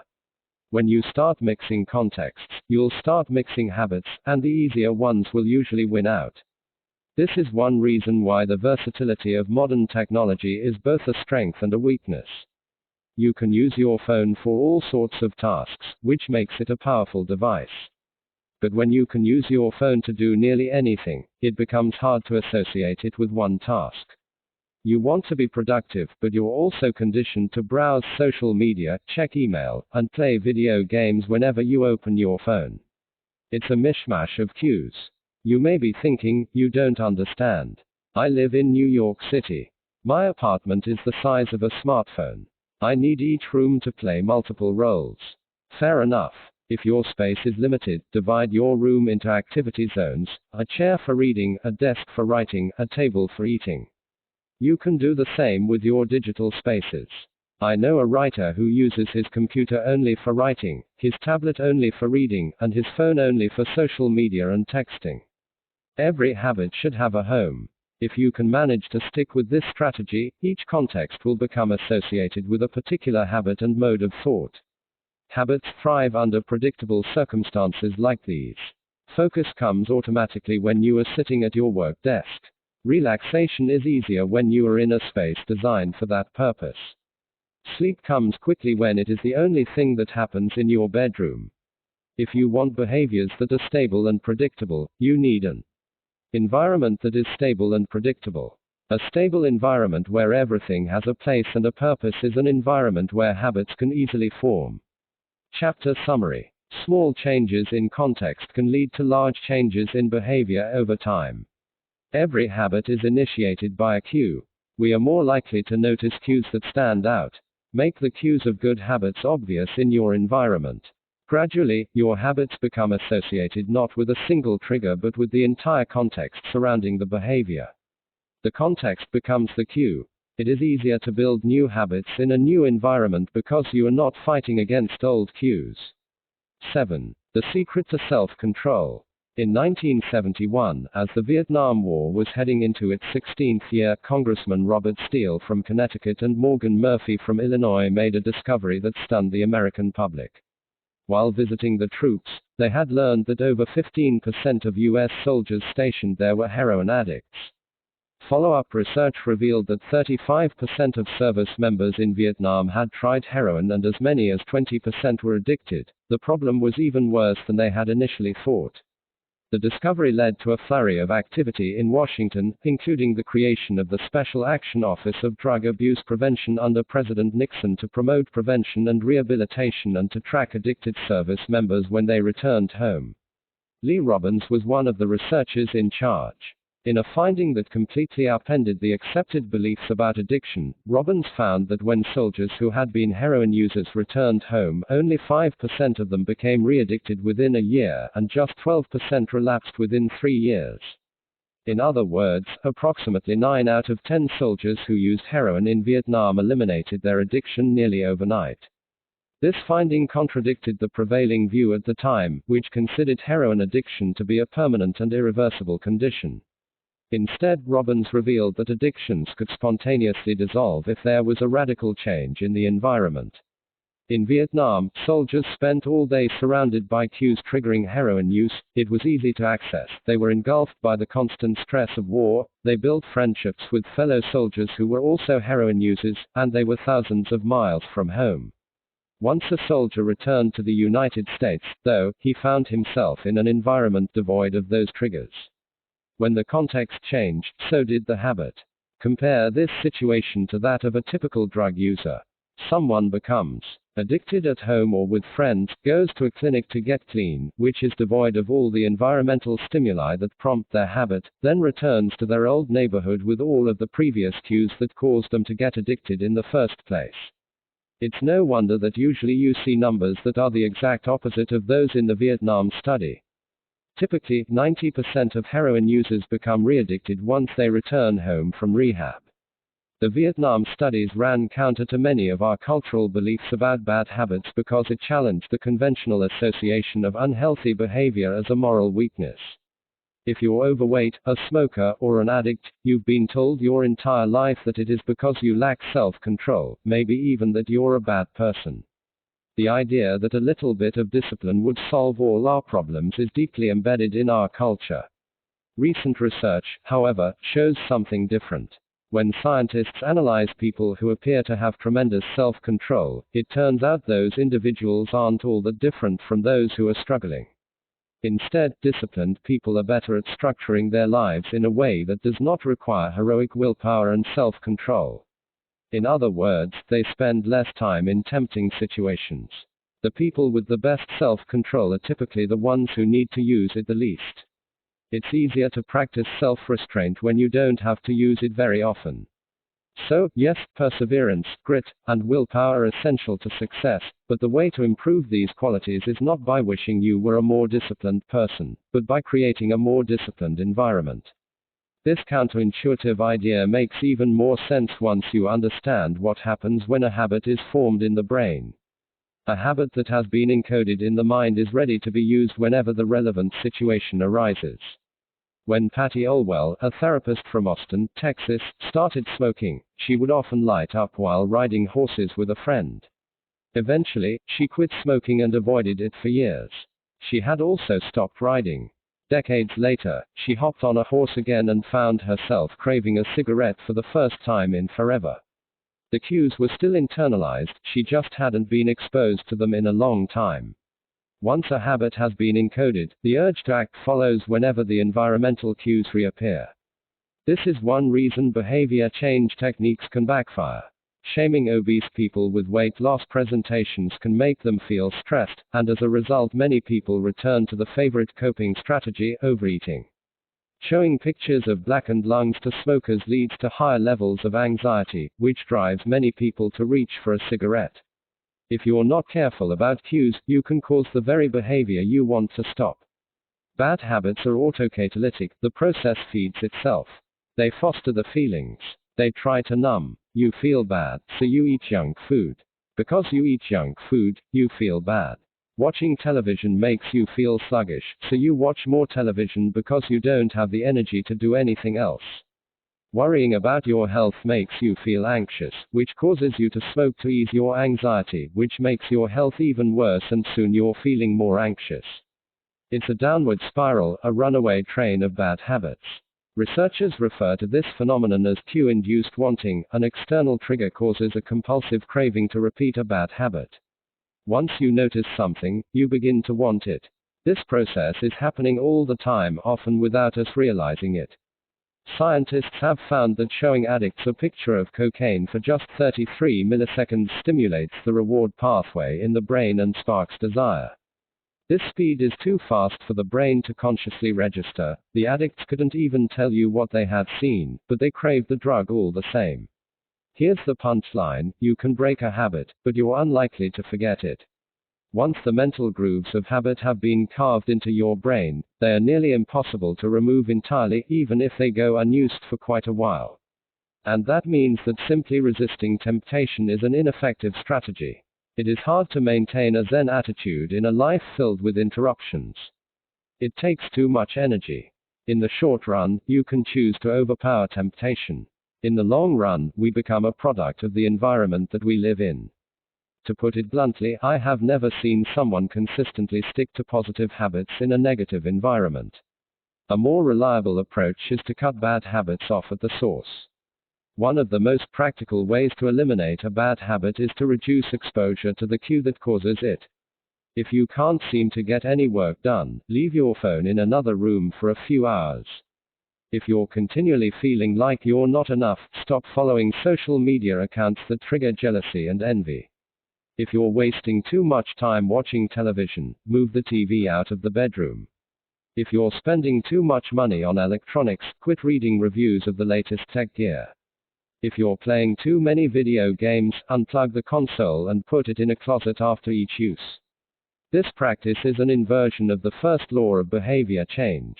When you start mixing contexts, you'll start mixing habits, and the easier ones will usually win out. This is one reason why the versatility of modern technology is both a strength and a weakness. You can use your phone for all sorts of tasks, which makes it a powerful device. But when you can use your phone to do nearly anything, it becomes hard to associate it with one task. You want to be productive, but you're also conditioned to browse social media, check email, and play video games whenever you open your phone. It's a mishmash of cues. You may be thinking, you don't understand. I live in New York City. My apartment is the size of a smartphone. I need each room to play multiple roles. Fair enough. If your space is limited, divide your room into activity zones, a chair for reading, a desk for writing, a table for eating. You can do the same with your digital spaces. I know a writer who uses his computer only for writing, his tablet only for reading, and his phone only for social media and texting. Every habit should have a home. If you can manage to stick with this strategy, each context will become associated with a particular habit and mode of thought. Habits thrive under predictable circumstances like these. Focus comes automatically when you are sitting at your work desk. Relaxation is easier when you are in a space designed for that purpose. Sleep comes quickly when it is the only thing that happens in your bedroom. If you want behaviors that are stable and predictable, you need an environment that is stable and predictable. A stable environment where everything has a place and a purpose is an environment where habits can easily form. Chapter summary. Small changes in context can lead to large changes in behavior over time. Every habit is initiated by a cue. We are more likely to notice cues that stand out. Make the cues of good habits obvious in your environment. Gradually, your habits become associated not with a single trigger but with the entire context surrounding the behavior. The context becomes the cue. It is easier to build new habits in a new environment because you are not fighting against old cues. 7. The secret to self-control. In 1971, as the Vietnam War was heading into its 16th year, Congressman Robert Steele from Connecticut and Morgan Murphy from Illinois made a discovery that stunned the American public. While visiting the troops, they had learned that over 15% of U.S. soldiers stationed there were heroin addicts. Follow-up research revealed that 35% of service members in Vietnam had tried heroin and as many as 20% were addicted. The problem was even worse than they had initially thought. The discovery led to a flurry of activity in Washington, including the creation of the Special Action Office of Drug Abuse Prevention under President Nixon to promote prevention and rehabilitation and to track addicted service members when they returned home. Lee Robbins was one of the researchers in charge. In a finding that completely upended the accepted beliefs about addiction, Robbins found that when soldiers who had been heroin users returned home, only 5% of them became re-addicted within a year, and just 12% relapsed within 3 years. In other words, approximately 9 out of 10 soldiers who used heroin in Vietnam eliminated their addiction nearly overnight. This finding contradicted the prevailing view at the time, which considered heroin addiction to be a permanent and irreversible condition. Instead, Robbins revealed that addictions could spontaneously dissolve if there was a radical change in the environment. In Vietnam, soldiers spent all day surrounded by cues triggering heroin use. It was easy to access. They were engulfed by the constant stress of war. They built friendships with fellow soldiers who were also heroin users, and they were thousands of miles from home. Once a soldier returned to the United States, though, he found himself in an environment devoid of those triggers. When the context changed, so did the habit. Compare this situation to that of a typical drug user. Someone becomes addicted at home or with friends, goes to a clinic to get clean, which is devoid of all the environmental stimuli that prompt their habit, then returns to their old neighborhood with all of the previous cues that caused them to get addicted in the first place. It's no wonder that usually you see numbers that are the exact opposite of those in the Vietnam study. Typically, 90% of heroin users become re-addicted once they return home from rehab. The Vietnam studies ran counter to many of our cultural beliefs about bad habits because it challenged the conventional association of unhealthy behavior as a moral weakness. If you're overweight, a smoker, or an addict, you've been told your entire life that it is because you lack self-control, maybe even that you're a bad person. The idea that a little bit of discipline would solve all our problems is deeply embedded in our culture. Recent research, however, shows something different. When scientists analyze people who appear to have tremendous self-control, it turns out those individuals aren't all that different from those who are struggling. Instead, disciplined people are better at structuring their lives in a way that does not require heroic willpower and self-control. In other words, they spend less time in tempting situations. The people with the best self-control are typically the ones who need to use it the least. It's easier to practice self-restraint when you don't have to use it very often. So, yes, perseverance, grit, and willpower are essential to success, but the way to improve these qualities is not by wishing you were a more disciplined person, but by creating a more disciplined environment. This counterintuitive idea makes even more sense once you understand what happens when a habit is formed in the brain. A habit that has been encoded in the mind is ready to be used whenever the relevant situation arises. When Patty Olwell, a therapist from Austin, Texas, started smoking, she would often light up while riding horses with a friend. Eventually, she quit smoking and avoided it for years. She had also stopped riding. Decades later, she hopped on a horse again and found herself craving a cigarette for the first time in forever. The cues were still internalized, she just hadn't been exposed to them in a long time. Once a habit has been encoded, the urge to act follows whenever the environmental cues reappear. This is one reason behavior change techniques can backfire. Shaming obese people with weight loss presentations can make them feel stressed, and as a result many people return to the favorite coping strategy, overeating. Showing pictures of blackened lungs to smokers leads to higher levels of anxiety, which drives many people to reach for a cigarette. If you're not careful about cues, you can cause the very behavior you want to stop. Bad habits are autocatalytic, the process feeds itself. They foster the feelings. They try to numb. You feel bad, so you eat junk food. Because you eat junk food, you feel bad. Watching television makes you feel sluggish, so you watch more television because you don't have the energy to do anything else. Worrying about your health makes you feel anxious, which causes you to smoke to ease your anxiety, which makes your health even worse, and soon you're feeling more anxious. It's a downward spiral, a runaway train of bad habits. Researchers refer to this phenomenon as cue-induced wanting. An external trigger causes a compulsive craving to repeat a bad habit. Once you notice something, you begin to want it. This process is happening all the time, often without us realizing it. Scientists have found that showing addicts a picture of cocaine for just 33 milliseconds stimulates the reward pathway in the brain and sparks desire. This speed is too fast for the brain to consciously register. The addicts couldn't even tell you what they had seen, but they craved the drug all the same. Here's the punchline: you can break a habit, but you're unlikely to forget it. Once the mental grooves of habit have been carved into your brain, they are nearly impossible to remove entirely, even if they go unused for quite a while. And that means that simply resisting temptation is an ineffective strategy. It is hard to maintain a Zen attitude in a life filled with interruptions. It takes too much energy. In the short run, you can choose to overpower temptation. In the long run, we become a product of the environment that we live in. To put it bluntly, I have never seen someone consistently stick to positive habits in a negative environment. A more reliable approach is to cut bad habits off at the source. One of the most practical ways to eliminate a bad habit is to reduce exposure to the cue that causes it. If you can't seem to get any work done, leave your phone in another room for a few hours. If you're continually feeling like you're not enough, stop following social media accounts that trigger jealousy and envy. If you're wasting too much time watching television, move the TV out of the bedroom. If you're spending too much money on electronics, quit reading reviews of the latest tech gear. If you're playing too many video games, unplug the console and put it in a closet after each use. This practice is an inversion of the first law of behavior change.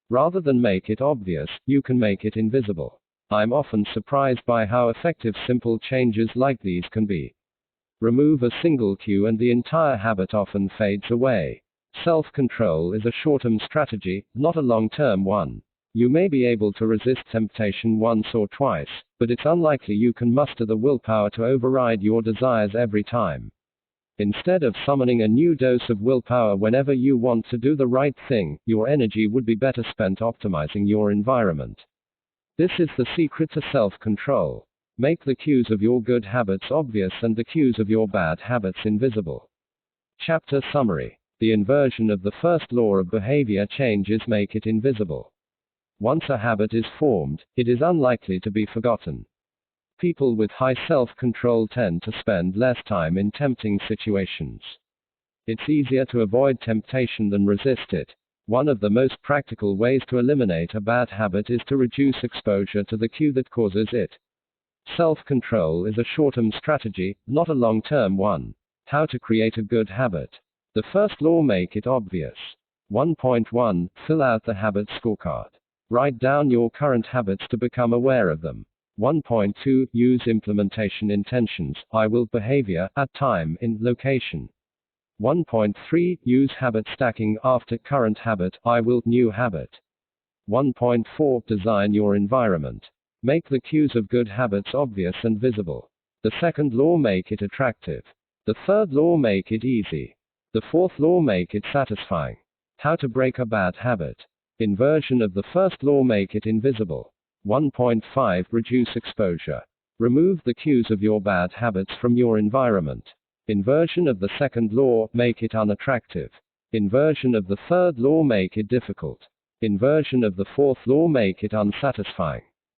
Rather than make it obvious, you can make it invisible. I'm often surprised by how effective simple changes like these can be. Remove a single cue and the entire habit often fades away. Self-control is a short-term strategy, not a long-term one. You may be able to resist temptation once or twice, but it's unlikely you can muster the willpower to override your desires every time. Instead of summoning a new dose of willpower whenever you want to do the right thing, your energy would be better spent optimizing your environment. This is the secret to self-control. Make the cues of your good habits obvious and the cues of your bad habits invisible. Chapter Summary. The inversion of the first law of behavior change is make it invisible. Once a habit is formed, it is unlikely to be forgotten. People with high self-control tend to spend less time in tempting situations. It's easier to avoid temptation than resist it. One of the most practical ways to eliminate a bad habit is to reduce exposure to the cue that causes it. Self-control is a short-term strategy, not a long-term one. How to create a good habit. The first law: make it obvious. 1.1 Fill out the habit scorecard. Write down your current habits to become aware of them. 1.2 Use implementation intentions, I will behavior, at time, in location. 1.3 Use habit stacking after current habit, I will new habit. 1.4 Design your environment. Make the cues of good habits obvious and visible. The second law: make it attractive. The third law: make it easy. The fourth law: make it satisfying. How to break a bad habit. Inversion of the first law: make it invisible. 1.5 Reduce exposure. Remove the cues of your bad habits from your environment. Inversion of the second law: make it unattractive. Inversion of the third law: make it difficult. Inversion of the fourth law: make it unsatisfying.